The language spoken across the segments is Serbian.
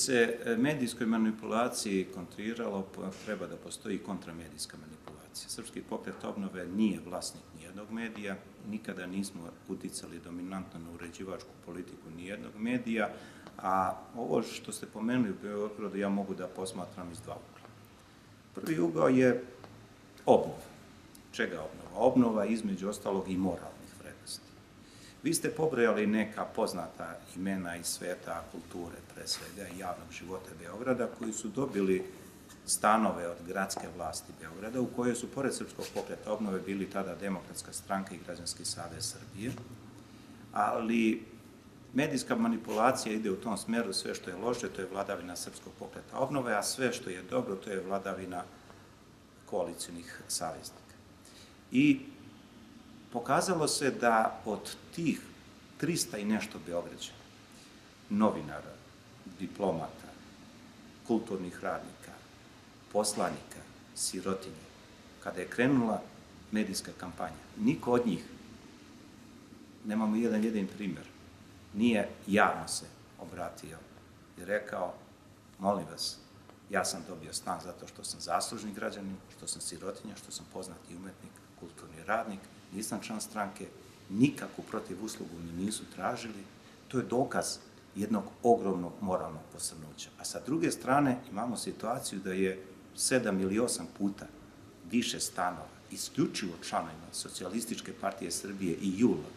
se medijskoj manipulaciji kontriralo, treba da postoji kontramedijska manipulacija. Srpski pokret obnove nije vlasnik nijednog medija, nikada nismo uticali dominantno na uređivačku politiku nijednog medija, a ovo što ste pomenuli u Beogradu ja mogu da posmatram iz dva ugla. Prvi ugao je obnova. Čega obnova? Obnova između ostalog i moralnih vrednosti. Vi ste pobrojali neka poznata imena iz sveta kulture, pre svega i javnog života Beograda, koji su dobili stanove od gradske vlasti Beograda, u kojoj su, pored Srpskog pokreta obnove, bili tada Demokratska stranka i Građanski savez Srbije, ali medijska manipulacija ide u tom smeru, sve što je loše, to je vladavina Srpskog pokreta obnove, a sve što je dobro, to je vladavina koalicionih saveznika. I pokazalo se da od tih 300 i nešto Beograđana, novinara, diplomata, kulturnih radnika, poslanika, sirotinja, kada je krenula medijska kampanja, niko od njih, nemamo jedan jedin primjer, nije javno se obratio i rekao, molim vas, ja sam dobio stan zato što sam zaslužni građanin, što sam sirotinja, što sam poznati umetnik, kulturni radnik, nisam član stranke, nikakvu protivuslugu mi nisu tražili. To je dokaz jednog ogromnog moralnog posrnuća. A sa druge strane imamo situaciju da je 7 ili 8 puta više stanova isključivo članovima Socijalističke partije Srbije i JUL-a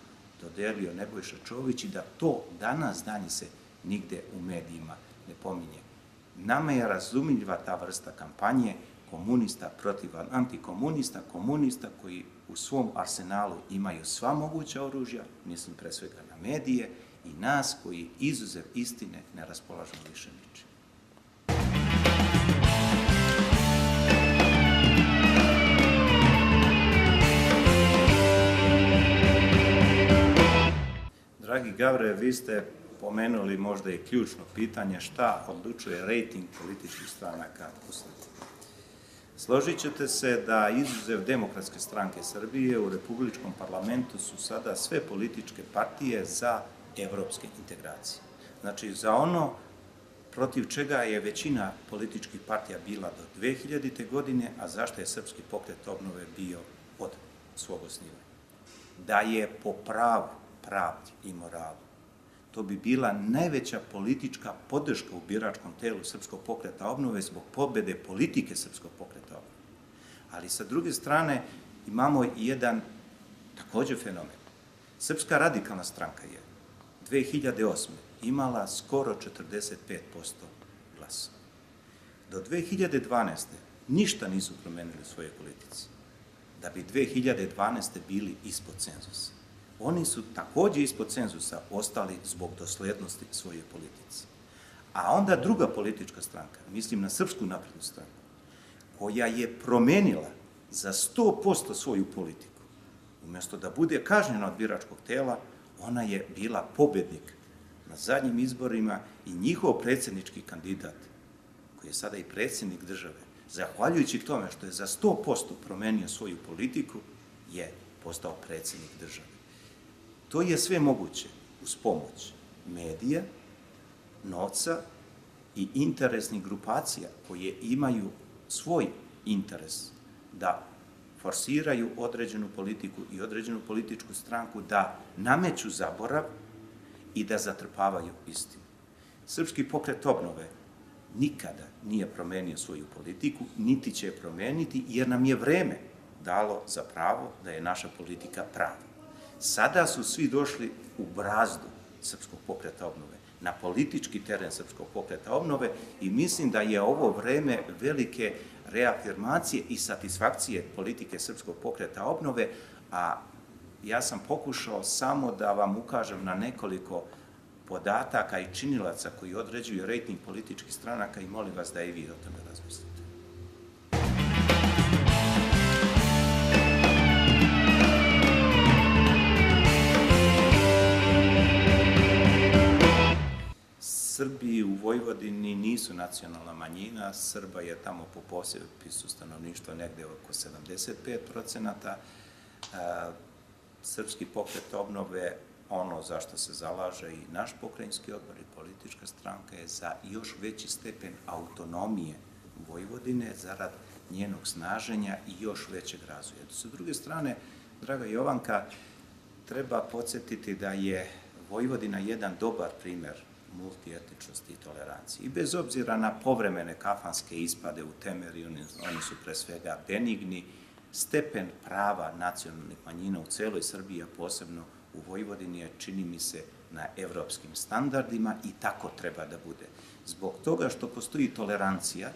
dodelio Nebojša Čović i da to danas danje se nigde u medijima ne pominje. Nama je razumljiva ta vrsta kampanje komunista protiv antikomunista, komunista koji u svom arsenalu imaju sva moguća oružja, mislim pre svega na medije, i nas koji izuzev istine ne raspolažemo više ničim. Dragi Gavre, vi ste pomenuli možda i ključno pitanje šta odlučuje rejting političkih stranaka u Srbiji. Složit ćete se da izuzev Demokratske stranke Srbije u Republičkom parlamentu su sada sve političke partije za evropske integracije. Znači za ono protiv čega je većina političkih partija bila do 2000. godine, a zašto je Srpski pokret obnove bio od svog osnivanja. Da je po pravu, pravdi i moralu to bi bila najveća politička podrška u biračkom telu Srpskog pokreta obnove zbog pobede politike Srpskog pokreta obnove. Ali sa druge strane imamo i jedan takođe fenomen. Srpska radikalna stranka je 2008. imala skoro 45% glasova. Do 2012. ništa nisu promenili u svojoj politici, da bi 2012. bili ispod cenzusa. Oni su takođe ispod cenzusa ostali zbog doslednosti svoje politici. A onda druga politička stranka, mislim na Srpsku naprednu stranku, koja je promenila za 100% svoju politiku, umjesto da bude kažnjena od biračkog tela, ona je bila pobednik na zadnjim izborima i njihov predsjednički kandidat, koji je sada i predsjednik države, zahvaljujući tome što je za 100% promenio svoju politiku, je postao predsjednik države. To je sve moguće uz pomoć medija, novca i interesnih grupacija koje imaju svoj interes da forsiraju određenu politiku i određenu političku stranku, da nameću zaborav i da zatrpavaju istinu. Srpski pokret obnove nikada nije promenio svoju politiku, niti će je promeniti, jer nam je vreme dalo za pravo da je naša politika prava. Sada su svi došli u brazdu Srpskog pokreta obnove, na politički teren Srpskog pokreta obnove i mislim da je ovo vreme velike reafirmacije i satisfakcije politike Srpskog pokreta obnove, a ja sam pokušao samo da vam ukažem na nekoliko podataka i činilaca koji određuju rejting političkih stranaka i molim vas da i vi o tome razmislite. Srbi u Vojvodini nisu nacionalna manjina, Srba je tamo po popisu stanovništva negde oko 75%. Srpski pokret obnove ono za što se zalaže i naš pokrajinski odbor i politička stranka je za još veći stepen autonomije Vojvodine zarad njenog snaženja i još većeg razvoja. Sa druge strane, draga Jovanka, treba podsjetiti da je Vojvodina jedan dobar primer multietničnosti i tolerancije. I bez obzira na povremene kafanske ispade u Temeri, oni su pre svega benigni, stepen prava nacionalnih manjina u celoj Srbiji, a posebno u Vojvodini je, čini mi se, na evropskim standardima i tako treba da bude. Zbog toga što postoji tolerancija,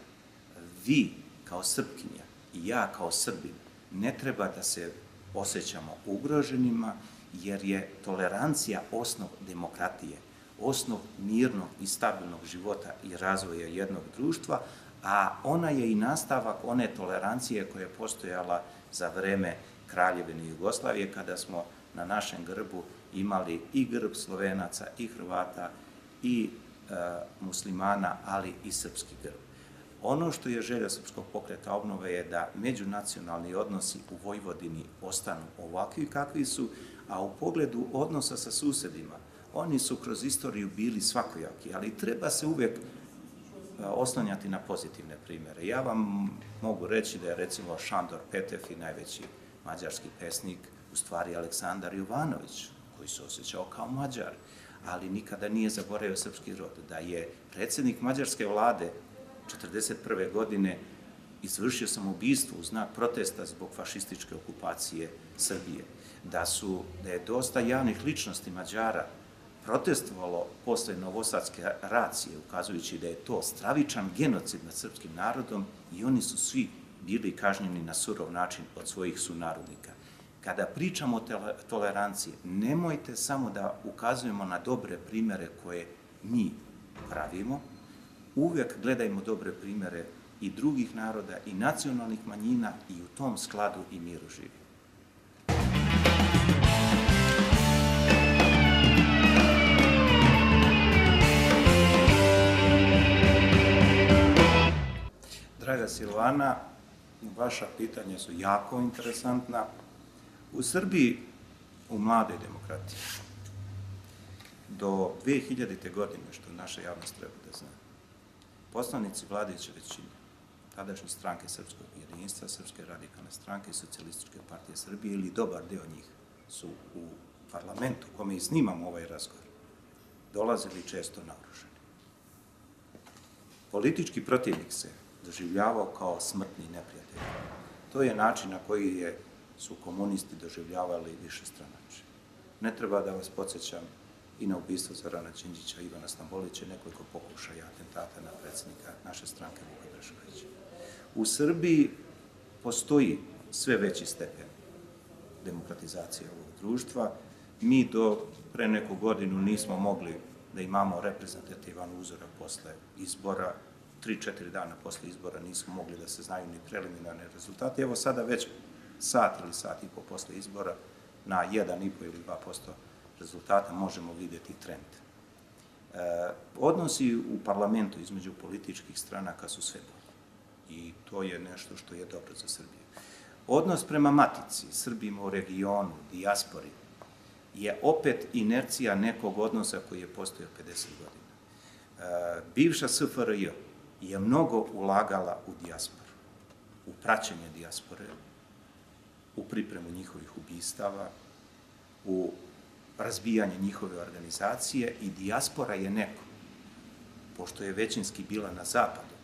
vi kao Srpkinja i ja kao Srbin ne treba da se osjećamo ugroženima, jer je tolerancija osnov demokratije, osnov mirnog i stabilnog života i razvoja jednog društva, a ona je i nastavak one tolerancije koja je postojala za vreme Kraljevine Jugoslavije, kada smo na našem grbu imali i grb Slovenaca, i Hrvata, i muslimana, ali i srpski grb. Ono što je želja Srpskog pokreta obnove je da međunacionalni odnosi u Vojvodini ostanu ovakvi kakvi su, a u pogledu odnosa sa susedima, oni su kroz istoriju bili svakojaki, ali treba se uvek oslanjati na pozitivne primere. Ja vam mogu reći da je recimo Šandor Petefi, najveći mađarski pesnik, u stvari Aleksandar Jovanović, koji se osjećao kao Mađar, ali nikada nije zaboravio srpski rod, da je predsjednik mađarske vlade 1941. godine izvršio samoubistvo u znak protesta zbog fašističke okupacije Srbije, da je dosta javnih ličnosti Mađara protestovalo posle Novosadske racije, ukazujući da je to stravičan genocid nad srpskim narodom, i oni su svi bili kažnjeni na surov način od svojih sunarodnika. Kada pričamo o toleranciji, nemojte samo da ukazujemo na dobre primere koje mi pravimo, uvek gledajmo dobre primere i drugih naroda i nacionalnih manjina i u tom skladu i miru živimo. Draga Silvana, vaša pitanja su jako interesantna. U Srbiji, u mladoj demokratiji, do 2000. godine, što naša javnost treba da zna, poslanici vladajuće većine, tadašnje stranke Srpskog jedinstva, Srpske radikalne stranke i Socijalističke partije Srbije, ili dobar deo njih, su u parlamentu, kome i snimamo ovaj razgovor, dolazili često naoružani. Politički protivnik se doživljavao kao smrtni neprijatelj. To je način na koji su komunisti doživljavali višestranačje. Ne treba da vas podsjećam i na ubistvo Zorana Đinđića, Ivana Stambolića i nekoliko pokušaja atentata na predsjednika naše stranke Vuka Draškovića. U Srbiji postoji sve veći stepen demokratizacije ovog društva. Mi do pre neku godinu nismo mogli da imamo reprezentativan uzorak posle izbora. 3-4 dana posle izbora nismo mogli da se znaju ni preliminarne rezultate. Evo sada već sat ili sat i po posle izbora na 1,5 ili 2% rezultata možemo vidjeti trend. Odnosi u parlamentu između političkih stranaka su sve bolji i to je nešto što je dobro za Srbiju. Odnos prema matici, Srbima u regionu, dijaspori, je opet inercija nekog odnosa koji je postojao 50 godina. Bivša SFRJ je mnogo ulagala u dijasporu, u praćenje dijaspore, u pripremu njihovih ubistava, u razbijanje njihove organizacije, i dijaspora je neko, pošto je većinski bila na zapadu,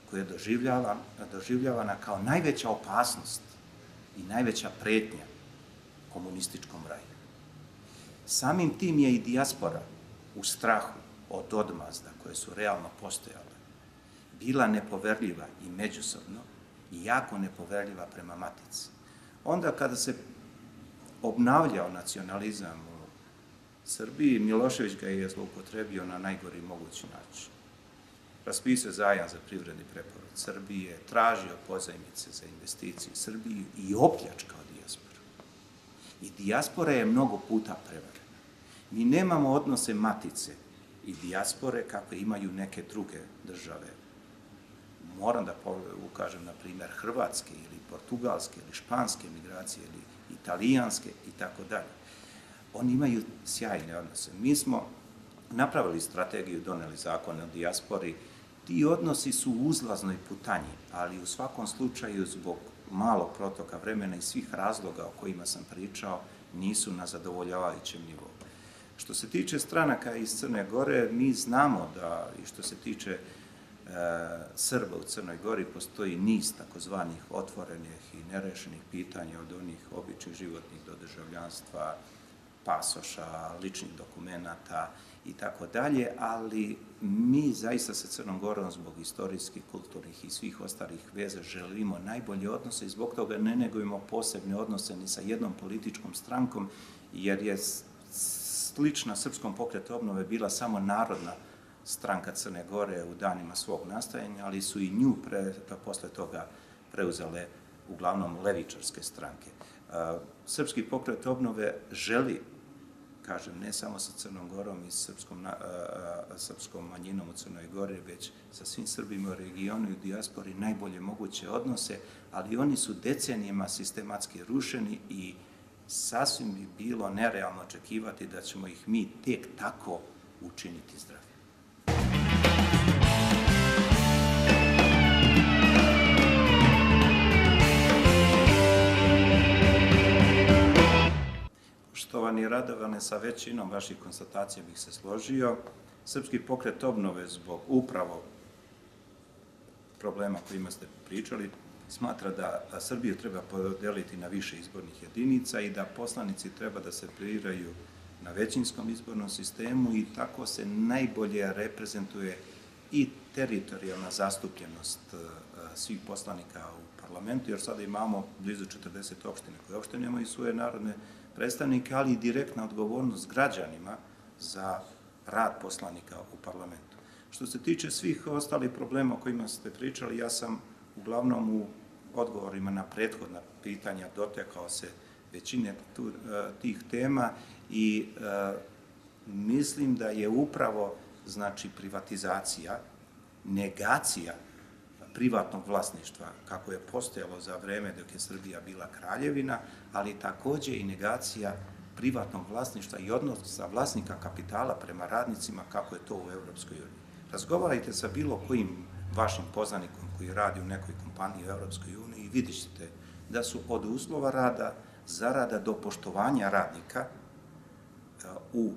koja je doživljavana kao najveća opasnost i najveća pretnja komunističkom raju. Samim tim je i dijaspora u strahu od odmazda koje su realno postojale bila nepoverljiva i međusobno i jako nepoverljiva prema matici. Onda kada se obnavljao nacionalizam u Srbiji, Milošević ga je zloupotrebio na najgori mogući način. Raspisao zajam za privredni preporod Srbije, tražio pozajmice za investicije u Srbiji i opljačkao dijasporu. I dijaspora je mnogo puta prevarena. Mi nemamo odnose matice i dijaspore kakve imaju neke druge države. Moram da ukažem, na primjer, hrvatske ili portugalske ili španske migracije ili italijanske i tako dalje. oni imaju sjajne odnose. Mi smo napravili strategiju, doneli zakon o dijaspori. Ti odnosi su u uzlaznoj putanji, ali u svakom slučaju zbog malog protoka vremena i svih razloga o kojima sam pričao nisu na zadovoljavajućem nivou. Što se tiče stranaka iz Crne Gore, mi znamo da, i što se tiče Srba u Crnoj Gori, postoji niz takozvanih otvorenih i nerešenih pitanja, od onih običnih životnih do državljanstva, pasoša, ličnih dokumenata i tako dalje, ali mi zaista sa Crnom Gorom zbog istorijskih, kulturnih i svih ostalih veza želimo najbolje odnose i zbog toga ne negujemo posebne odnose ni sa jednom političkom strankom, jer je slična Srpskom pokretu obnove bila samo narodna stranka Crne Gore u danima svog nastajanja, ali su i nju posle toga preuzele uglavnom levičarske stranke. Srpski pokret obnove želi, kažem, ne samo sa Crnom Gorom i srpskom manjinom u Crnoj Gori, već sa svim Srbima u regionu i u dijaspori najbolje moguće odnose, ali oni su decenijama sistematski rušeni i sasvim bi bilo nerealno očekivati da ćemo ih mi tek tako učiniti zdravim. Poštovani Radovane, sa većinom vaših konstatacija bih se složio. Srpski pokret obnove zbog upravo problema kojima ste pričali smatra da Srbiju treba podeliti na više izbornih jedinica i da poslanici treba da se biraju na većinskom izbornom sistemu i tako se najbolje reprezentuje i teritorijalna zastupljenost svih poslanika u parlamentu, jer sada imamo blizu 40 opština koje uopšte nemaju svoje narodne predstavnike, ali i direktna odgovornost građanima za rad poslanika u parlamentu. Što se tiče svih ostalih problema o kojima ste pričali, ja sam uglavnom u odgovorima na prethodna pitanja dotekao se većine tih tema i mislim da je upravo, znači, privatizacija, negacija privatnog vlasništva, kako je postojalo za vreme dok je Srbija bila kraljevina, ali takođe i negacija privatnog vlasništva i odnosa vlasnika kapitala prema radnicima, kako je to u Evropskoj uniji. Razgovarajte sa bilo kojim vašim poznanikom koji radi u nekoj kompaniji u Evropskoj uniji i vidjet ćete da su od uslova rada, zarada do poštovanja radnika u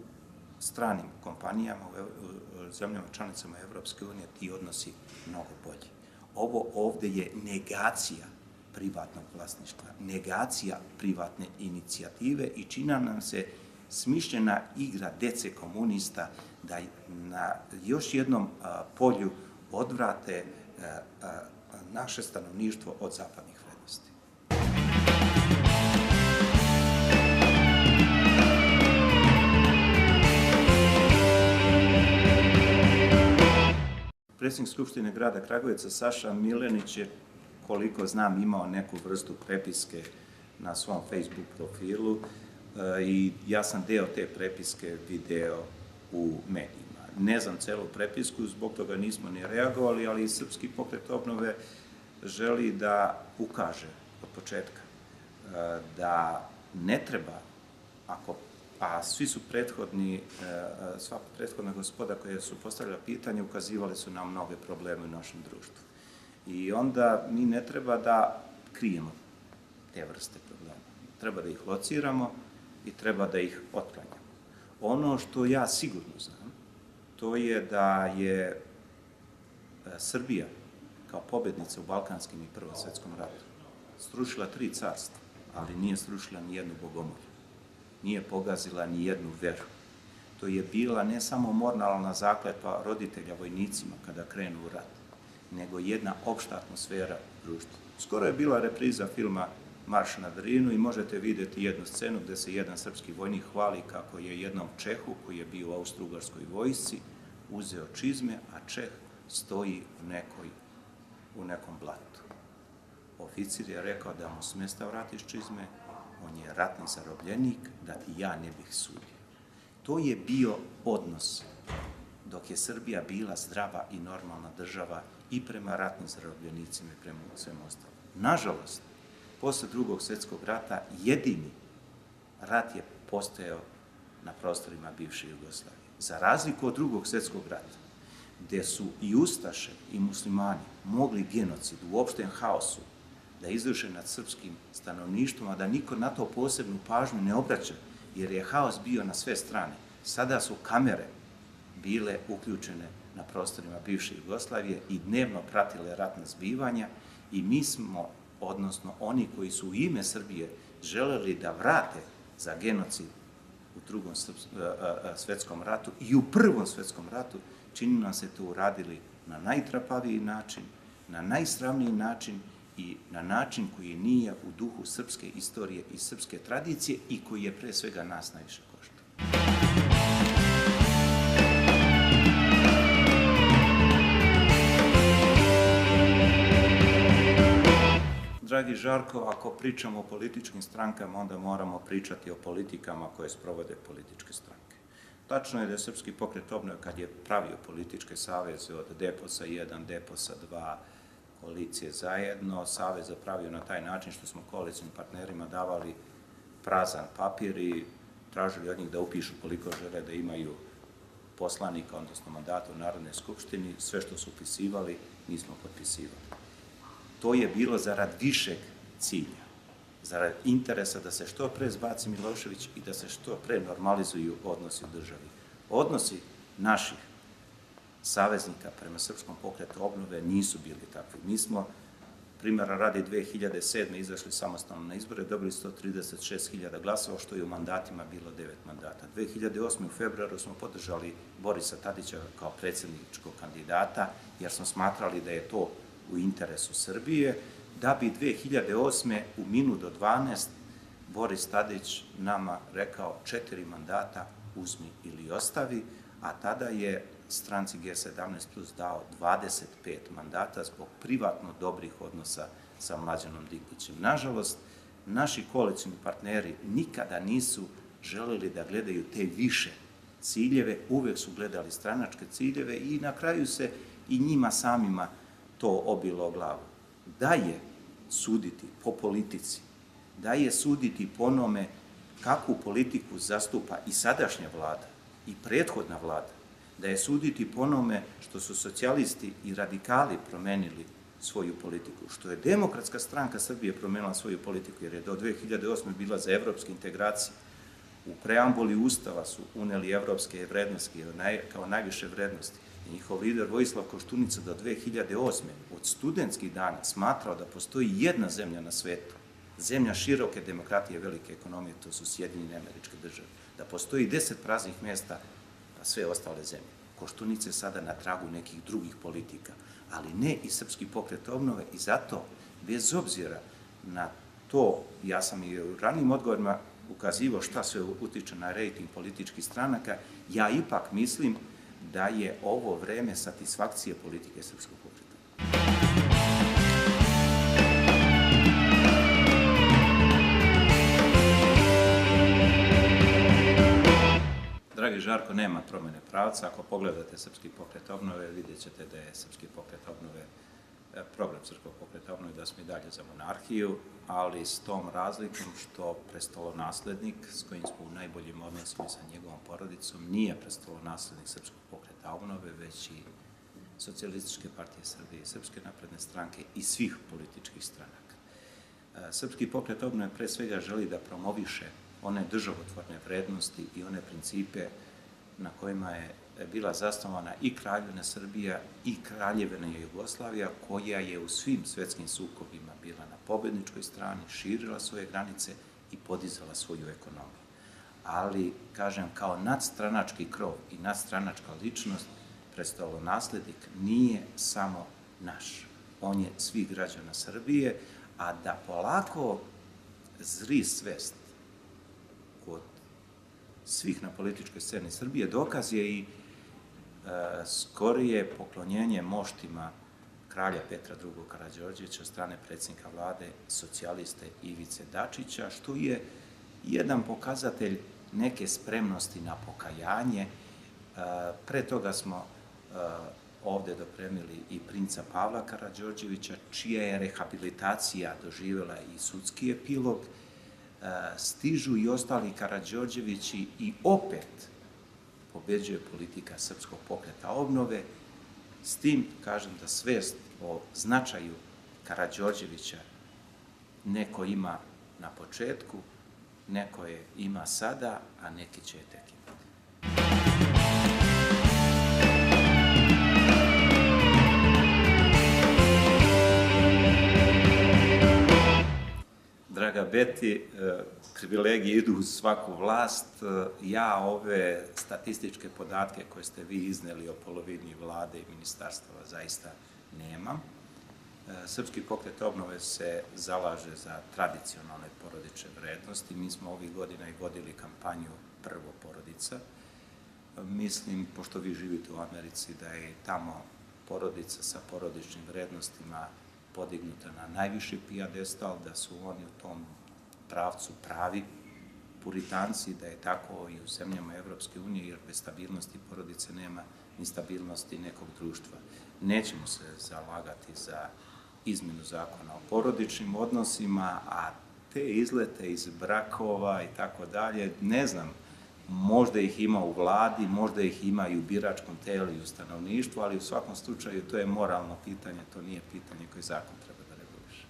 stranim kompanijama, u zemljama članicama Evropske unije, ti odnosi mnogo bolji. Ovo ovde je negacija privatnog vlasništva, negacija privatne inicijative i čini nam se smišljena igra dece komunista da na još jednom polju odvrate naše stanovništvo od zapadnih vrednosti. Predsjednik Skupštine grada Kragujevca Saša Milenić je, koliko znam, imao neku vrstu prepiske na svom Facebook profilu i ja sam deo te prepiske video u medijima. Ne znam celu prepisku, zbog toga nismo ni reagovali, ali Srpski pokret obnove želi da ukaže od početka da ne treba, a svi su sva prethodna gospoda koja su postavljala pitanje ukazivali su na mnoge probleme u našem društvu. I onda mi ne treba da krijemo te vrste problema. Treba da ih lociramo i treba da ih otklanjamo. Ono što ja sigurno znam, to je da je Srbija kao pobednica u Balkanskim i Prvom svetskom ratu srušila 3 carstva, ali nije srušila ni jednu bogomolju. Nije pogazila ni jednu veru. To je bila ne samo moralna zakletva roditelja vojnicima kada krenu u rat, nego jedna opšta atmosfera u društvu. Skoro je bila repriza filma Marš na Drinu i možete vidjeti jednu scenu gde se jedan srpski vojnik hvali kako je jednom Čehu, koji je bio u Austro-Ugarskoj vojsci, uzeo čizme, a Čeh stoji u nekom blatu. Oficir je rekao da mu smesta vratiš čizme, on je ratni zarobljenik, da ti ja ne bih sudio. To je bio odnos dok je Srbija bila zdrava i normalna država i prema ratnim zarobljenicima i prema svemu ostalom. Nažalost, posle Drugog svjetskog rata jedini rat je postojao na prostorima bivše Jugoslavije. Za razliku od Drugog svjetskog rata, gdje su i ustaše i muslimani mogli genocid u opštem haosu da izvrše nad srpskim stanovništvom, a da niko na to posebnu pažnju ne obraća, jer je haos bio na sve strane. Sada su kamere bile uključene na prostorima bivše Jugoslavije i dnevno pratile ratna zbivanja i mi smo, odnosno oni koji su u ime Srbije želeli da vrate za genocid u Drugom svjetskom ratu i u Prvom svjetskom ratu, čini nam se to uradili na najtrapaviji način, na najsramniji način i na način koji nije u duhu srpske istorije i srpske tradicije i koji je pre svega nas najviše koštao. Dragi Žarko, ako pričamo o političkim strankama, onda moramo pričati o politikama koje sprovode političke stranke. Tačno je da je Srpski pokret obnove, kad je pravio političke saveze od Deposa 1, Deposa 2, koalicije zajedno, savez je pravio na taj način što smo koalicijnim partnerima davali prazan papir i tražili od njih da upišu koliko žele da imaju poslanika, odnosno mandata u Narodnoj skupštini. Sve što su upisivali, nismo potpisivali. To je bilo zarad višeg cilja, zarad interesa da se što pre zbaci Milošević i da se što pre normalizuju odnosi u državi. Odnosi naših saveznika prema Srpskom pokretu obnove nisu bili takvi. Mi smo, primjera radi, 2007. izašli samostalno na izbore, dobili 136.000 glasova, što je u mandatima bilo 9 mandata. 2008. u februaru smo podržali Borisa Tadića kao predsjedničkog kandidata, jer smo smatrali da je to u interesu Srbije, da bi 2008. u minut do 12 Boris Tadić nama rekao 4 mandata uzmi ili ostavi, a tada je stranci G17 plus dao 25 mandata zbog privatno dobrih odnosa sa Mlađanom Dinkićem. Nažalost, naši koalicijni partneri nikada nisu želeli da gledaju te više ciljeve, uvek su gledali stranačke ciljeve i na kraju se i njima samima to obilo o glavu. Da je suditi po politici, da je suditi po onome kakvu politiku zastupa i sadašnja vlada i prethodna vlada, da je suditi po onome što su socijalisti i radikali promenili svoju politiku, što je Demokratska stranka Srbije promenila svoju politiku, jer je do 2008. bila za evropske integracije. U preambuli Ustava su uneli evropske vrednosti kao najviše vrednosti. Njihov lider Vojislav Koštunica do 2008. od studentskih dana smatrao da postoji jedna zemlja na svetu, zemlja široke demokratije, velike ekonomije, to su Sjedinjene Američke Države, da postoji 10 praznih mjesta, pa sve ostale zemlje. Koštunica je sada na tragu nekih drugih politika, ali ne i Srpski pokret obnove i zato, bez obzira na to, ja sam i u ranijim odgovorima ukazivao šta sve utiče na rejting političkih stranaka, ja ipak mislim da je ovo vreme satisfakcije politike Srpskog pokreta. Dragi Žarko, nema promjene pravca. Ako pogledate Srpski pokret obnove, vidjet ćete da je Srpski pokret obnove, program Srpskog pokreta obnove, da smo i dalje za monarhiju, ali s tom razlikom što prestolonaslednik, s kojim smo u najboljim odnosima sa njegovom porodicom, nije prestolonaslednik Srpskog pokreta obnove, već i Socijalističke partije Srbije, Srpske napredne stranke i svih političkih stranaka. Srpski pokret obnove pre svega želi da promoviše one državotvorne vrednosti i one principe na kojima je bila zasnovana i Kraljevina Srbija i Kraljevina Jugoslavija, koja je u svim svjetskim sukobima bila na pobedničkoj strani, širila svoje granice i podizala svoju ekonomiju. Ali, kažem, kao nadstranački krov i nadstranačka ličnost, prestolonaslednik nije samo naš. On je svih građana Srbije, a da polako zri svest kod svih na političkoj sceni Srbije, dokaz je i skorije poklonjenje moštima kralja Petra II. Karađorđevića od strane predsjednika vlade socijaliste Ivice Dačića, što je jedan pokazatelj neke spremnosti na pokajanje. Pre toga smo ovde dopremili i princa Pavla Karađorđevića, čija je rehabilitacija doživjela i sudski epilog. stižu i ostali Karađorđevići i opet pobeđuje politika Srpskog pokreta obnove, s tim, kažem, da svest o značaju Karađorđevića neko ima na početku, neko je ima sada, a neki će je tek imati. Draga Beti, privilegije idu uz svaku vlast. Ja ove statističke podatke koje ste vi izneli o polovini vlade i ministarstava zaista nemam. Srpski pokret obnove se zalaže za tradicionalne porodične vrednosti. Mi smo ovih godina i vodili kampanju Prvo porodica. Mislim, pošto vi živite u Americi, da je tamo porodica sa porodičnim vrednostima podignuta na najviši pijedestal, da su oni u tom pravcu pravi puritanci, da je tako i u zemljama Evropske unije, jer bez stabilnosti porodice nema ni stabilnosti nekog društva. Nećemo se zalagati za izmenu zakona o porodičnim odnosima, a te izlete iz brakova i tako dalje, ne znam, možda ih ima u vladi, možda ih ima i u biračkom telu i u stanovništvu, ali u svakom slučaju to je moralno pitanje, to nije pitanje koje zakon treba da reguliše.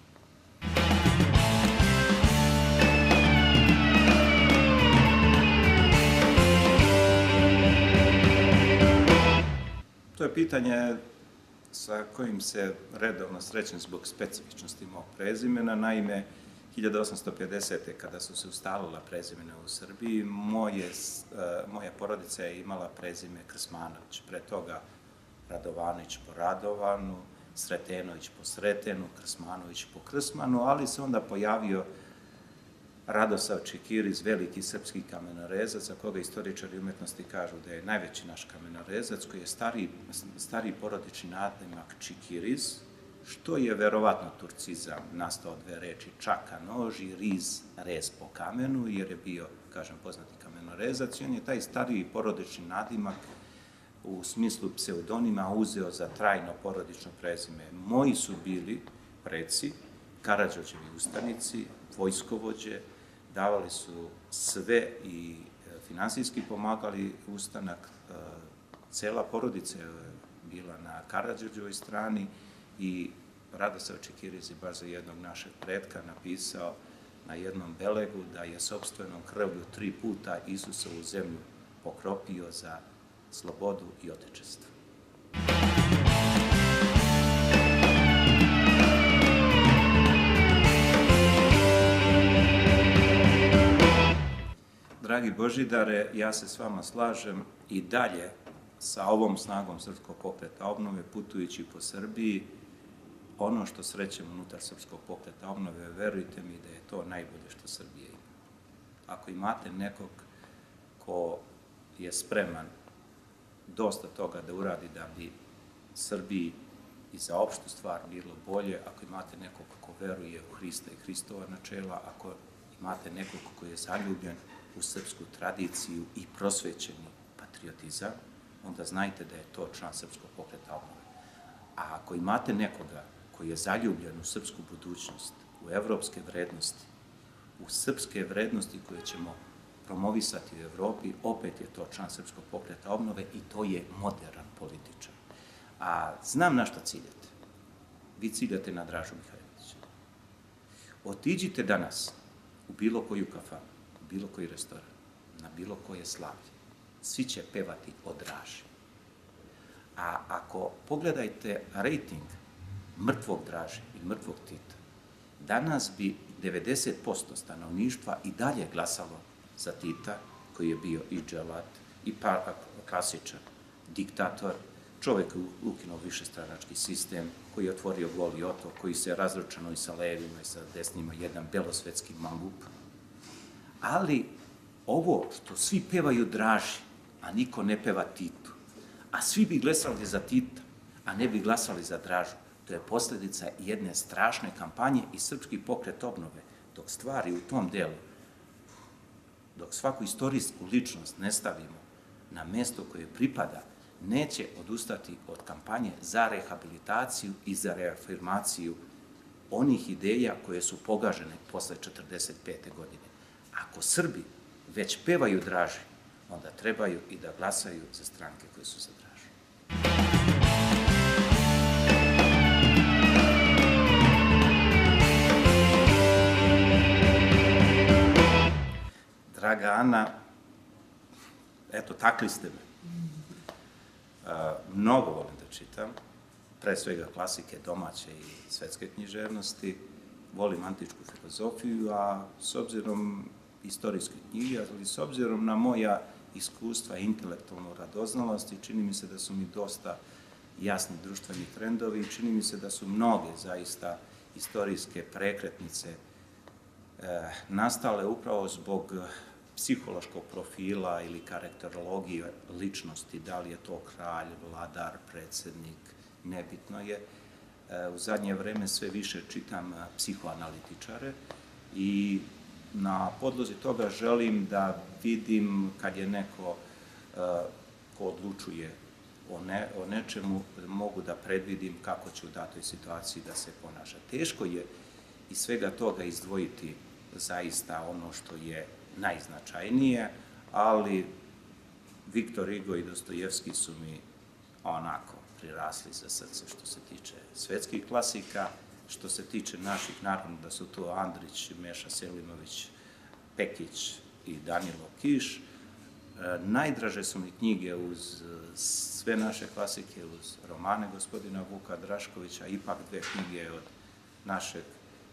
To je pitanje sa kojim se redovno srećem zbog specifičnosti mog prezimena. Naime, 1850. kada su se ustalila prezimena u Srbiji, moja porodica je imala prezime Krsmanović. Pre toga Radovanović po Radovanu, Sretenović po Sretenu, Krsmanović po Krsmanu, ali se onda pojavio Radosav Čikiriz, veliki srpski kamenorezac, za koga istoričari umetnosti kažu da je najveći naš kamenorezac, koji je stariji porodični nadimak Čikiriz, što je verovatno turcizam, nastao od dve reči čaka nož i riz, rez po kamenu, jer je bio, kažem, poznati kamenorezac, i on je taj stariji porodični nadimak u smislu pseudonima uzeo za trajno porodično prezime. Moji su bili preci, Karađorđevi ustanici, vojskovođe, davali su sve i finansijski pomagali ustanak. Cela porodica je bila na Karađorđevoj strani i Radosav Čikiriz je baš za jednog našeg pretka napisao na jednom belegu da je sopstvenom krvlju 3 puta Isusovu zemlju pokropio za slobodu i otečestvo. Dragi Božidare, ja se s vama slažem i dalje sa ovom snagom Srpskog pokreta obnove, putujući po Srbiji. Ono što srećem unutar Srpskog pokreta obnove, verujte mi da je to najbolje što Srbija ima. Ako imate nekog ko je spreman dosta toga da uradi da bi Srbiji i za opštu stvar bilo bolje, ako imate nekog ko veruje u Hrista i Hristova načela, ako imate nekog ko je zaljubljen u srpsku tradiciju i prosvećeni patriotizam, onda znajte da je to član Srpskog pokreta obnove. A ako imate nekoga koji je zaljubljen u srpsku budućnost, u evropske vrednosti, u srpske vrednosti koje ćemo promovisati u Evropi, opet je to član Srpskog pokreta obnove i to je moderan političar. A znam na šta ciljate. Vi ciljate na Dražu Mihajlovića. Otiđite danas u bilo koju kafanu, u bilo koji restoran, na bilo koje slavlje. Svi će pevati o Draži. A ako pogledajte rejting mrtvog Draže i mrtvog Tita, danas bi 90% stanovništva i dalje glasalo za Tita, koji je bio i dželat, i klasičan diktator, čovek koji je ukinuo višestranački sistem, koji je otvorio Goli otok, koji se razručano i sa levima i sa desnima, jedan belosvetski mangup. Ali ovo što svi pevaju Draži, a niko ne peva Titu, a svi bi glasali za Tita, a ne bi glasali za Dražu, to je posljedica jedne strašne kampanje i Srpski pokret obnove, dok stvari u tom delu, dok svaku istorijsku ličnost ne stavimo na mesto koje pripada, neće odustati od kampanje za rehabilitaciju i za reafirmaciju onih ideja koje su pogažene posle 1945. godine. ako Srbi već pevaju Draži, onda trebaju i da glasaju za stranke koje su za Dražu. Draga Ana, eto, takli ste me. Mnogo volim da čitam, pre svega klasike domaće i svetske književnosti, volim antičku filozofiju, a s obzirom istorijske knjige, ali s obzirom na moja iskustva i intelektualnu radoznalost, i čini mi se da su mi dosta jasni društveni trendovi i čini mi se da su mnoge zaista istorijske prekretnice nastale upravo zbog psihološkog profila ili karakterologije ličnosti, da li je to kralj, vladar, predsjednik, nebitno je. U zadnje vreme sve više čitam psihoanalitičare i na podlozi toga želim da vidim kad je neko ko odlučuje o nečemu, mogu da predvidim kako će u datoj situaciji da se ponaša. Teško je iz svega toga izdvojiti zaista ono što je najznačajnije, ali Viktor Hugo i Dostojevski su mi onako prirasli za srce što se tiče svetskih klasika, što se tiče naših, naravno da su to Andrić, Meša Selimović, Pekić i Danilo Kiš. Najdraže su mi knjige uz sve naše klasike, uz romane gospodina Vuka Draškovića, ipak dve knjige od našeg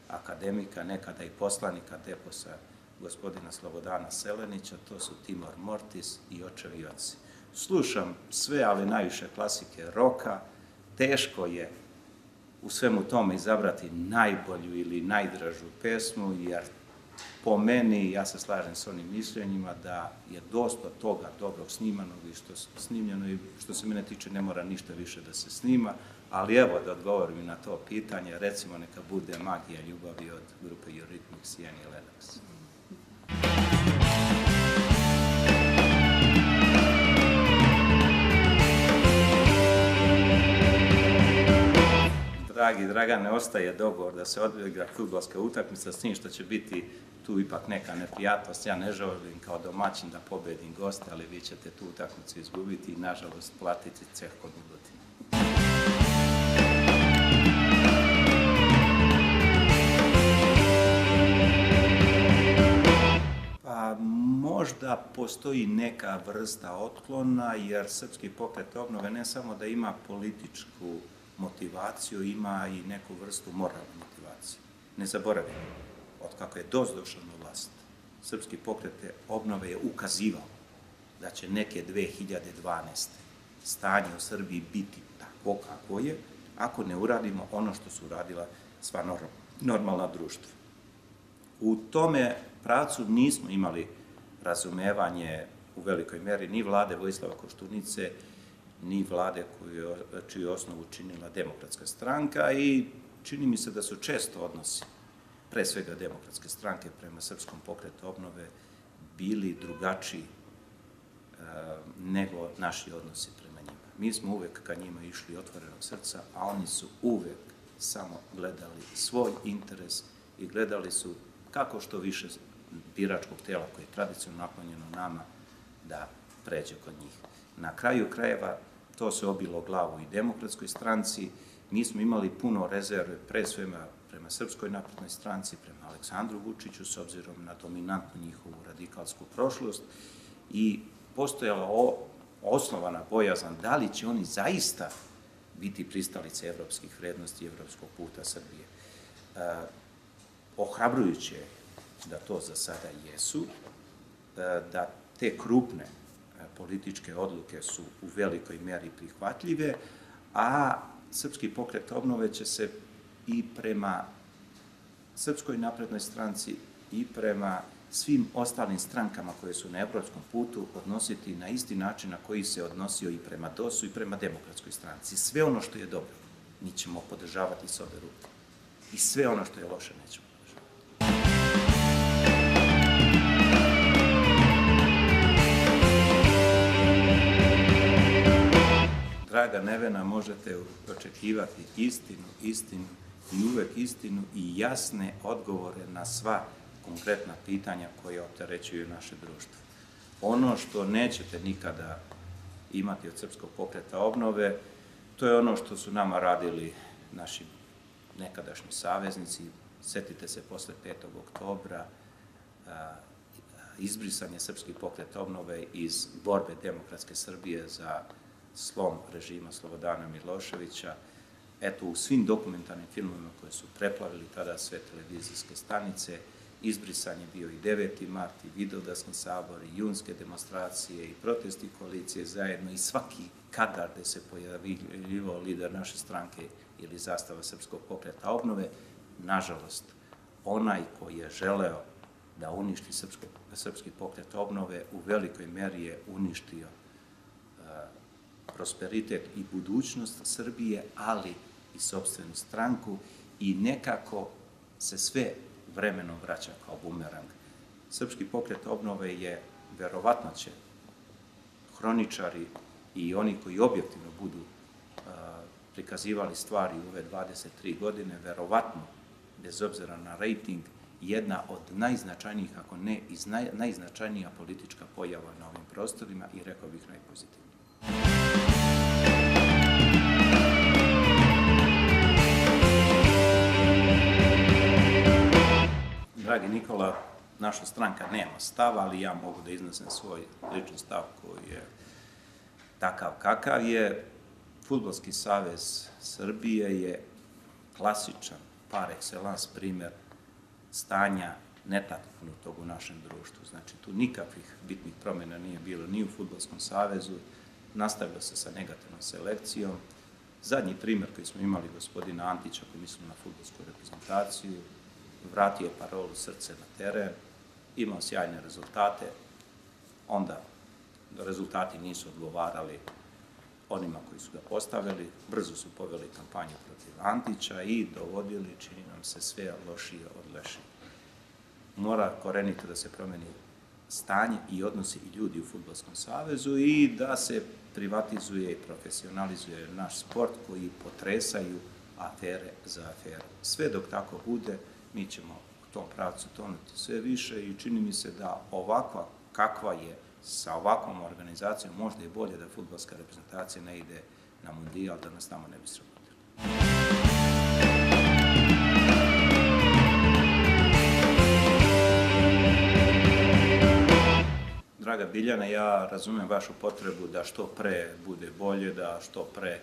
akademika, nekada i poslanika Deposa, gospodina Slobodana Selenića, to su Timor Mortis i Očevi oci. Slušam sve, ali najviše klasike roka, teško je u svemu tome izabrati najbolju ili najdražu pesmu, jer po meni, ja se slažem s onim mišljenjima, da je dosta toga dobrog snimanog i snimljeno i što se mene tiče ne mora ništa više da se snima, ali evo da odgovorim na to pitanje, recimo neka bude Magija ljubavi od grupe Eurythmics i Annie Lennox. Dragi Dragane, ostaje dogovor da se odigra fudbalska utakmica, s tim što će biti tu ipak neka neprijatnost. Ja ne želim kao domaćin da pobedim goste, ali vi ćete tu utakmicu izgubiti i, nažalost, platiti ceh kod Udotine. Pa možda postoji neka vrsta otklona, jer Srpski pokret obnove ne samo da ima političku motivaciju, ima i neku vrstu moralne motivacije. Ne zaboravimo, od kako je DOS došao na vlast, Srpski pokret obnove je ukazivao da će neke 2012. stanje u Srbiji biti tako kako je, ako ne uradimo ono što su uradila sva normalna društva. U tome pravcu nismo imali razumevanje u velikoj meri ni vlade Vojislava Koštunice, ni vlade čiju osnovu činila Demokratska stranka, i čini mi se da su često odnosi, pre svega Demokratske stranke prema Srpskom pokretu obnove, bili drugačiji nego naši odnosi prema njima. Mi smo uvek ka njima išli otvorenog srca, a oni su uvek samo gledali svoj interes i gledali su kako što više biračkog tela koje je tradicionalno naklonjeno nama da pređe kod njih. Na kraju krajeva to se obilo o glavu i Demokratskoj stranci. Mi smo imali puno rezerve, pre svega prema Srpskoj naprednoj stranci, prema Aleksandru Vučiću, s obzirom na dominantnu njihovu radikalsku prošlost, i postojala osnovana bojazan da li će oni zaista biti pristalice evropskih vrednosti i evropskog puta Srbije. Ohrabrujuće je da to za sada jesu, da te krupne političke odluke su u velikoj meri prihvatljive, a Srpski pokret obnove će se i prema Srpskoj naprednoj stranci i prema svim ostalim strankama koje su na evropskom putu odnositi na isti način na koji se odnosio i prema DOS-u i prema Demokratskoj stranci. Sve ono što je dobro mi ćemo podržavati s obe ruke i sve ono što je loše nećemo podržavati. Draga Nevena, možete očekivati istinu i uvek istinu i jasne odgovore na sva konkretna pitanja koja opterećuju naše društvo. Ono što nećete nikada imati od Srpskog pokreta obnove, to je ono što su nama radili naši nekadašnji saveznici. Setite se posle 5. oktobra, izbrisanje Srpski pokret obnove iz borbe demokratske Srbije za slom režima Slobodana Miloševića. Eto, u svim dokumentarnim filmovima koje su preplavili tada sve televizijske stanice, izbrisan je bio i 9. mart, i Vidovdanski sabor, i junske demonstracije, i protesti koalicije zajedno, i svaki kadar gde se pojavljivao lider naše stranke ili zastava Srpskog pokreta obnove. Nažalost, onaj koji je želeo da uništi Srpski pokret obnove u velikoj meri je uništio prosperitet i budućnost Srbije, ali i sopstvenu stranku, i nekako se sve vremenom vraća kao bumerang. Srpski pokret obnove je, verovatno će hroničari i oni koji objektivno budu prikazivali stvari u ove 23 godine, verovatno, bez obzira na rejting, jedna od najznačajnijih, ako ne i najznačajnija politička pojava na ovim prostorima i, rekao bih, najpozitivnija. Dragi Nikola, naša stranka nema stav, ali ja mogu da iznesem svoj lični stav koji je takav kakav je. Fudbalski savez Srbije je klasičan, par excellence primer stanja netaknutog u našem društvu. Znači, tu nikakvih bitnih promjena nije bilo ni u Fudbalskom savezu, nastavilo se sa negativnom selekcijom. Zadnji primjer koji smo imali gospodina Antića, koji mislimo na fudbalsku reprezentaciju, vratio je parolu srce na teren, imao sjajne rezultate, onda rezultati nisu odgovarali onima koji su ga postavili, brzo su poveli kampanju protiv Antića i dovodili, čini nam se, sve lošije od lešije. Mora korenito da se promeni stanje i odnosi i ljudi u Fudbalskom savezu i da se privatizuje i profesionalizuje naš sport koji potresaju afere za aferu. Sve dok tako bude, mi ćemo u tom pravcu tonuti sve više i čini mi se da ovakva kakva je, sa ovakvom organizacijom, možda i bolje da fudbalska reprezentacija ne ide na mundijal, da nas tamo ne bi sramotili. Draga Biljana, ja razumem vašu potrebu da što pre bude bolje, da što pre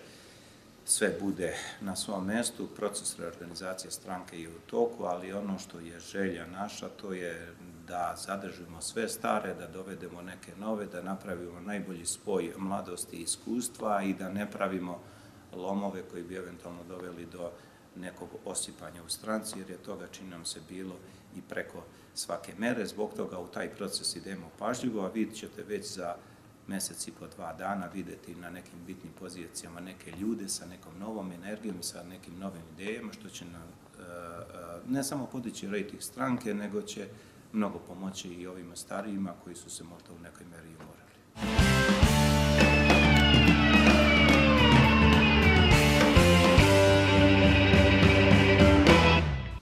sve bude na svom mestu. Proces reorganizacije stranke je u toku, ali ono što je želja naša, to je da zadržimo sve stare, da dovedemo neke nove, da napravimo najbolji spoj mladosti i iskustva i da ne pravimo lomove koji bi eventualno doveli do nekog osipanja u stranci, jer je toga, čini nam se, bilo i preko svake mere. Zbog toga u taj proces idemo pažljivo, a vidjet ćete već za mesec i po 2 dana videti na nekim bitnim pozicijama neke ljude sa nekom novom energijom, sa nekim novim idejama, što će nam ne samo podići rejting stranke, nego će mnogo pomoći i ovima starijima koji su se možda u nekoj meri umorali.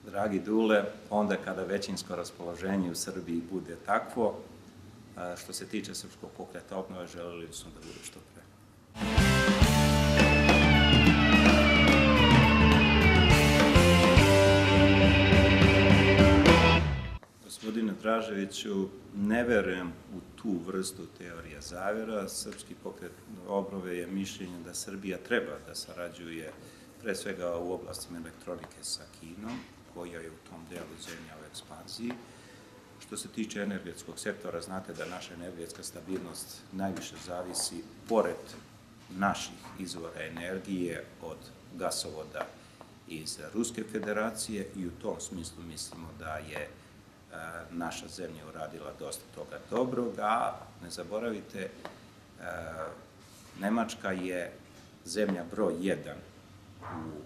Dragi Dule, onda kada većinsko raspoloženje u Srbiji bude takvo, što se tiče Srpskog pokreta obnove, želeli smo da bude što pre. Gospodine Draževiću, ne verujem u tu vrstu teorija zavera. Srpski pokret obnove je mišljenje da Srbija treba da sarađuje pre svega u oblastima elektronike sa Kinom, koja je u tom delu zemlja u ekspanziji. Što se tiče energetskog sektora, znate da naša energetska stabilnost najviše zavisi, pored naših izvora energije, od gasovoda iz Ruske federacije i u tom smislu mislimo da je naša zemlja uradila dosta toga dobrog, a ne zaboravite, Nemačka je zemlja broj 1 u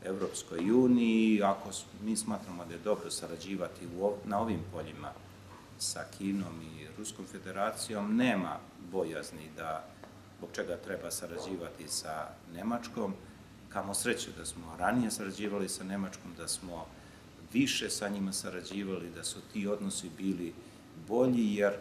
Evropskoj uniji. Ako mi smatramo da je dobro sarađivati na ovim poljima sa Kinom i Ruskom federacijom, nema bojazni da zbog čega treba sarađivati sa Nemačkom. Kamo sreće da smo ranije sarađivali sa Nemačkom, da smo više sa njima sarađivali, da su ti odnosi bili bolji, jer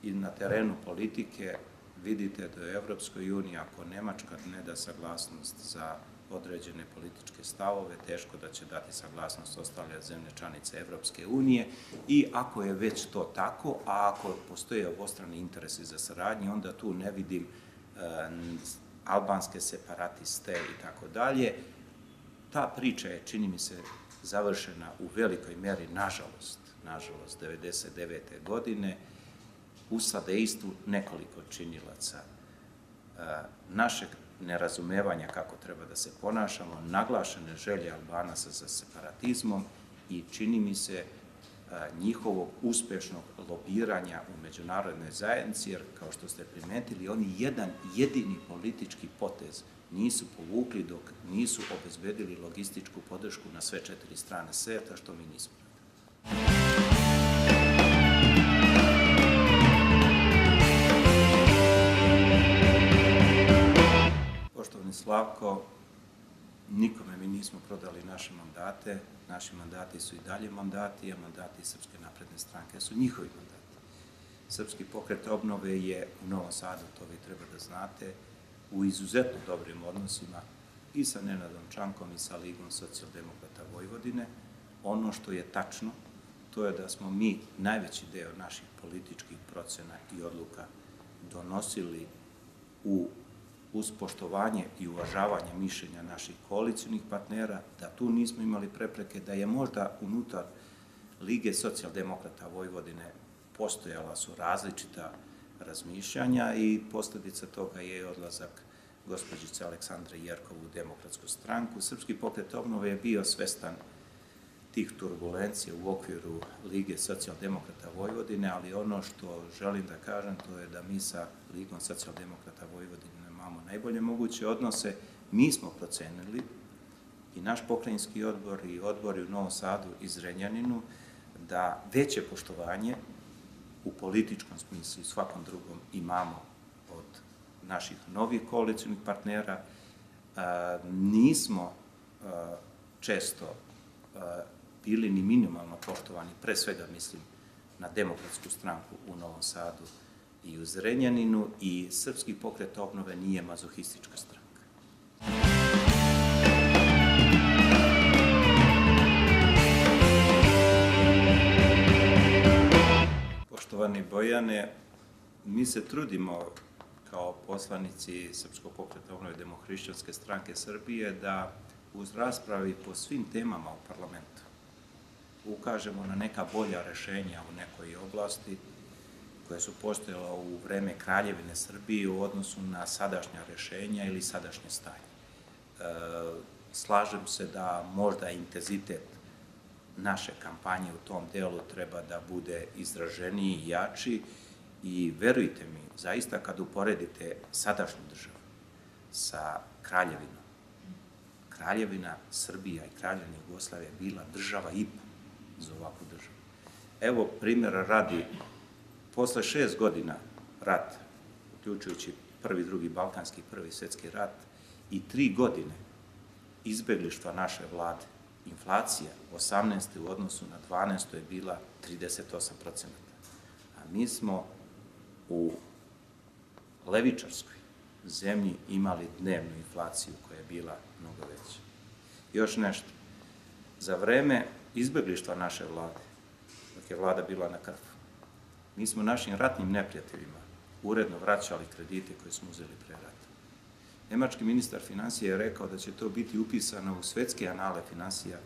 i na terenu politike vidite da u Evropskoj uniji, ako Nemačka ne da saglasnost za određene političke stavove, teško da će dati saglasnost ostale zemlje članice Evropske unije, i ako je već to tako, a ako postoje obostrani interesi za saradnju, onda tu ne vidim albanske separatiste i tako dalje. Ta priča je, čini mi se, završena u velikoj meri, nažalost, 1999. godine, u sadejstvu nekoliko činilaca našeg nerazumevanja kako treba da se ponašamo, naglašene želje Albanaca za separatizmom i, čini mi se, njihovog uspešnog lobiranja u međunarodnoj zajednici, jer, kao što ste primetili, oni jedan jedini politički potez nisu povukli dok nisu obezbedili logističku podršku na sve 4 strane sveta, što mi nismo radili. Poštovani Slavko, nikome mi nismo prodali naše mandate, naši mandati su i dalje mandati, a mandati Srpske napredne stranke su njihovi mandati. Srpski pokret obnove je u Novom Sadu, to vi treba da znate, u izuzetno dobrim odnosima i sa Nenadom Čankom i sa Ligom socijaldemokrata Vojvodine. Ono što je tačno, to je da smo mi najveći deo naših političkih procena i odluka donosili uz poštovanje i uvažavanje mišljenja naših koalicionih partnera, da tu nismo imali prepreke, da je možda unutar Lige socijaldemokrata Vojvodine postojala su različita razmišljanja i posljedica toga je odlazak gospođice Aleksandre Jerkov u Demokratsku stranku. Srpski pokret obnove je bio svestan tih turbulencija u okviru Lige socijaldemokrata Vojvodine, ali ono što želim da kažem, to je da mi sa Ligom socijaldemokrata Vojvodine imamo najbolje moguće odnose. Mi smo procenili, i naš pokrajinski odbor i odbori u Novom Sadu i Zrenjaninu, da veće poštovanje u političkom smislu i svakom drugom imamo od naših novih koalicionih partnera. Nismo često bili ni minimalno poštovani, pre svega mislim na Demokratsku stranku u Novom Sadu i u Zrenjaninu, i Srpski pokret obnove nije mazohistička stranka. Poštovani Bojane, mi se trudimo kao poslanici Srpskog pokreta obnove Demohrišćanske stranke Srbije da uz raspravi po svim temama u parlamentu ukažemo na neka bolja rešenja u nekoj oblasti koje su postojala u vreme Kraljevine Srbije u odnosu na sadašnja rešenja ili sadašnje stanje. Slažem se da možda intenzitet naše kampanje u tom delu treba da bude izraženiji i jači, i verujte mi, zaista kad uporedite sadašnju državu sa Kraljevinom, Kraljevina Srbija i Kraljevina Jugoslavija je bila država i po za ovakvu državu. Evo primjera radi, posle 6 godina rat, uključujući Prvi, Drugi Balkanski, Prvi svjetski rat, i 3 godine izbeglištva naše vlade, inflacija 18. u odnosu na 12. je bila 38%. A mi smo u levičarskoj zemlji imali dnevnu inflaciju koja je bila mnogo veća. Još nešto, za vreme izbeglištva naše vlade, dok je vlada bila na Krfu, mi smo našim ratnim neprijateljima uredno vraćali kredite koje smo uzeli pre rata. Nemački ministar finansija je rekao da će to biti upisano u svetske anale finansija,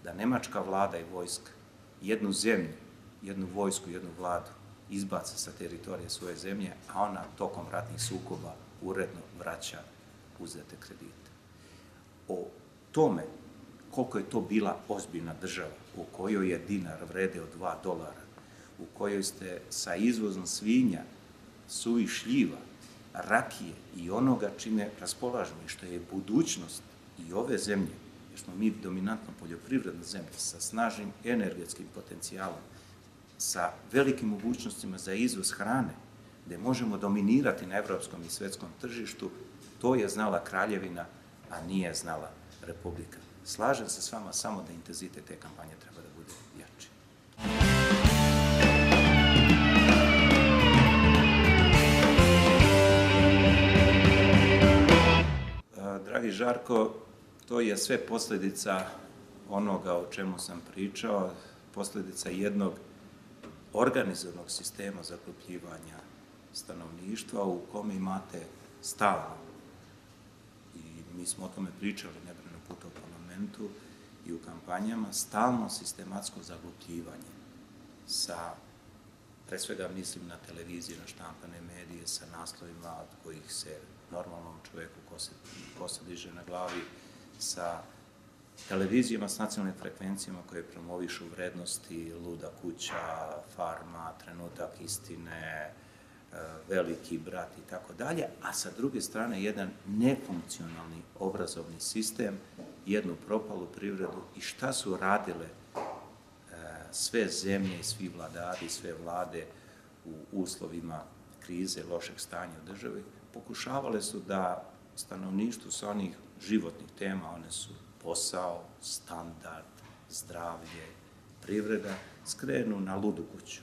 da nemačka vlada i vojska jednu zemlju, jednu vojsku, jednu vladu izbaca sa teritorije svoje zemlje, a ona tokom ratnih sukoba uredno vraća uzete kredite. O tome koliko je to bila ozbiljna država, u kojoj je dinar vredeo $2, u kojoj ste sa izvozom svinja, suvih šljiva, rakije i onoga čime raspolažemo i što je budućnost i ove zemlje, jer smo mi dominantno poljoprivredna zemlja sa snažnim energetskim potencijalom, sa velikim mogućnostima za izvoz hrane, gde možemo dominirati na evropskom i svetskom tržištu, to je znala Kraljevina, a nije znala Republika Slažem se s vama, samo da intenzitet te kampanje treba da bude jači. Dragi Žarko, to je sve posljedica onoga o čemu sam pričao, posljedica jednog organizovanog sistema zaglupljivanja stanovništva u kome imate stalno, i mi smo o tome pričali nebrojeno puta u parlamentu i u kampanjama, stalno sistematsko zaglupljivanje sa, pre svega mislim na televiziji, na štampane medije, sa naslovima od kojih se normalnom čoveku kosa diže na glavi, sa televizijama s nacionalnim frekvencijama koje promovišu vrednosti, Luda kuća, Farma, Trenutak istine, Veliki brat i tako dalje, a sa druge strane jedan nefunkcionalni obrazovni sistem, jednu propalu privredu. I šta su radile sve zemlje i svi vladari, sve vlade u uslovima krize, lošeg stanja u državi? Pokušavale su da stanovništvu sa onih životnih tema, one su posao, standard, zdravlje, privreda, skrenu na ludu kuću.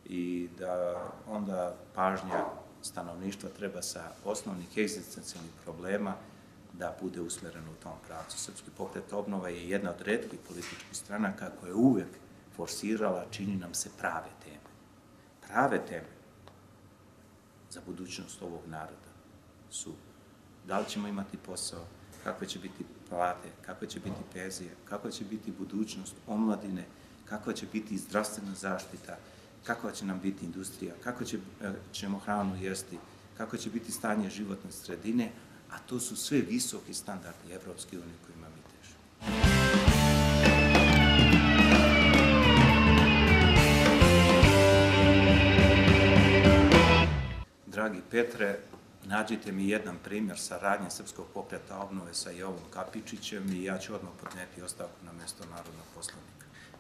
I da onda pažnja stanovništva treba sa osnovnih egzistencijalnih problema da bude usmerena u tom pravcu. Srpski pokret obnova je jedna od retkih političkih stranaka koja je uvek forsirala, čini nam se, prave teme. Prave teme za budućnost ovog naroda su da li ćemo imati posao, kakve će biti plate, kakve će biti penzije, kakva će biti budućnost omladine, kakva će biti zdravstvena zaštita, kakva će nam biti industrija, kako ćemo hranu jesti, kako će biti stanje životne sredine, a to su sve visoki standardi Evropske unije kojima mi težimo. Dragi Petre, nađite mi jedan primjer saradnje Srpskog pokreta obnove sa Jovom Kapičićem i ja ću odmah podneti ostavku na mesto narodnog poslanika.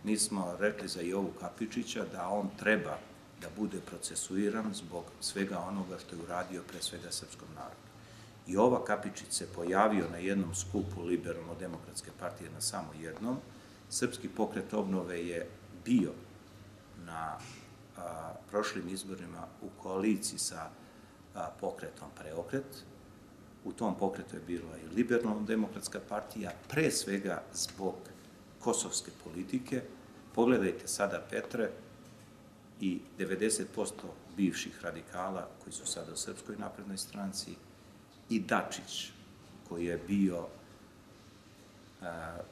Mi smo rekli za Jovu Kapičića da on treba da bude procesuiran zbog svega onoga što je uradio pre svega srpskom narodu. Jova Kapičić se pojavio na jednom skupu Liberalno-demokratske partije, na samo jednom. Srpski pokret obnove je bio na prošlim izborima u koaliciji sa pokretom Preokret. U tom pokretu je bila i Liberalno-demokratska partija, pre svega zbog kosovske politike. Pogledajte sada, Petre, i 90% bivših radikala koji su sada u Srpskoj naprednoj stranci i Dačić, koji je bio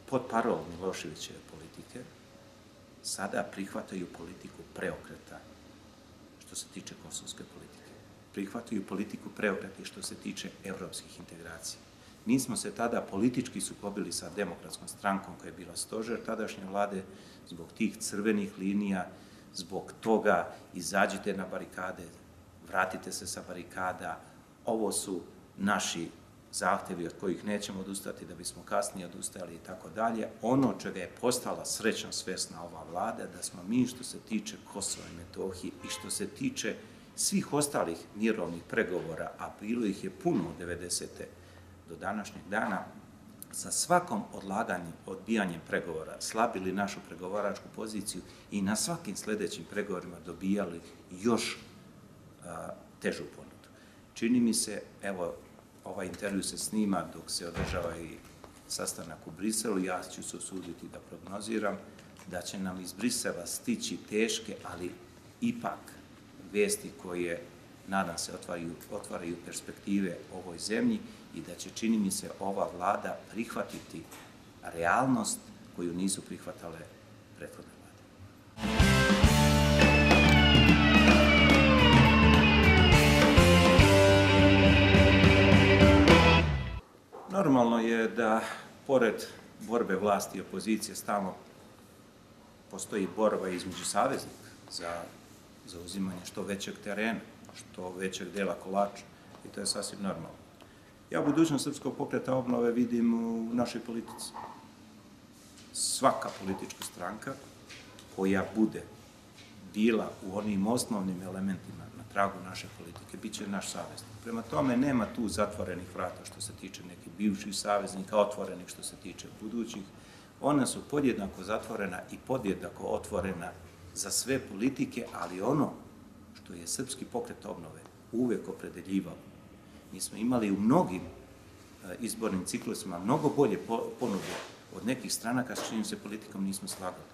pod parolom Miloševićeve politike, sada prihvataju politiku Preokreta što se tiče kosovske politike. Prihvataju politiku Preokreta što se tiče evropskih integracija. Mi smo se tada politički sukobili sa Demokratskom strankom koja je bila stožer tadašnje vlade zbog tih crvenih linija, zbog toga izađite na barikade, vratite se sa barikada, ovo su naši zahtevi od kojih nećemo odustati da bismo kasnije odustali i tako dalje. Ono čega je postala srećno svesna ova vlada, da smo mi što se tiče Kosova i Metohije i što se tiče svih ostalih mirovnih pregovora, a bilo ih je puno od 90. do današnjeg dana, sa svakom odbijanjem pregovora slabili našu pregovaračku poziciju i na svakim sledećim pregovorima dobijali još težu ponudu. Čini mi se, evo, ovaj intervju se snima dok se održava i sastanak u Briselu, ja ću se usuditi da prognoziram da će nam iz Brisela stići teške, ali ipak vesti koje, nadam se, otvaraju perspektive ovoj zemlji i da će, čini mi se, ova vlada prihvatiti realnost koju nisu prihvatale prethodne vlade. Normalno je da, pored borbe vlasti i opozicije, stalno postoji borba između saveznika za zauzimanje što većeg terena, što većeg dela kolača, i to je sasvim normalno. Ja budućnost Srpskog pokreta obnove vidim u našoj politici. Svaka politička stranka koja bude bila u onim osnovnim elementima na tragu naše politike, bit će naš saveznik. Prema tome, nema tu zatvorenih vrata što se tiče nekih bivših saveznika, otvorenih što se tiče budućih. Ona su podjednako zatvorena i podjednako otvorena za sve politike, ali ono što je Srpski pokret obnove uvek opredeljivao. Mi smo imali u mnogim izbornim ciklusima mnogo bolje ponude od nekih stranaka s čijim se politikom nismo slagali.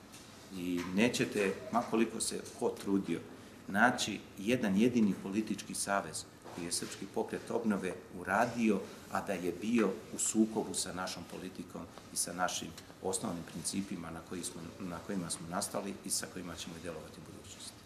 I nećete, makoliko se ko trudio, naći jedan jedini politički savez koji je Srpski pokret obnove uradio, a da je bio u sukobu sa našom politikom i sa našim osnovnim principima na kojima smo nastali i sa kojima ćemo djelovati u budućnosti.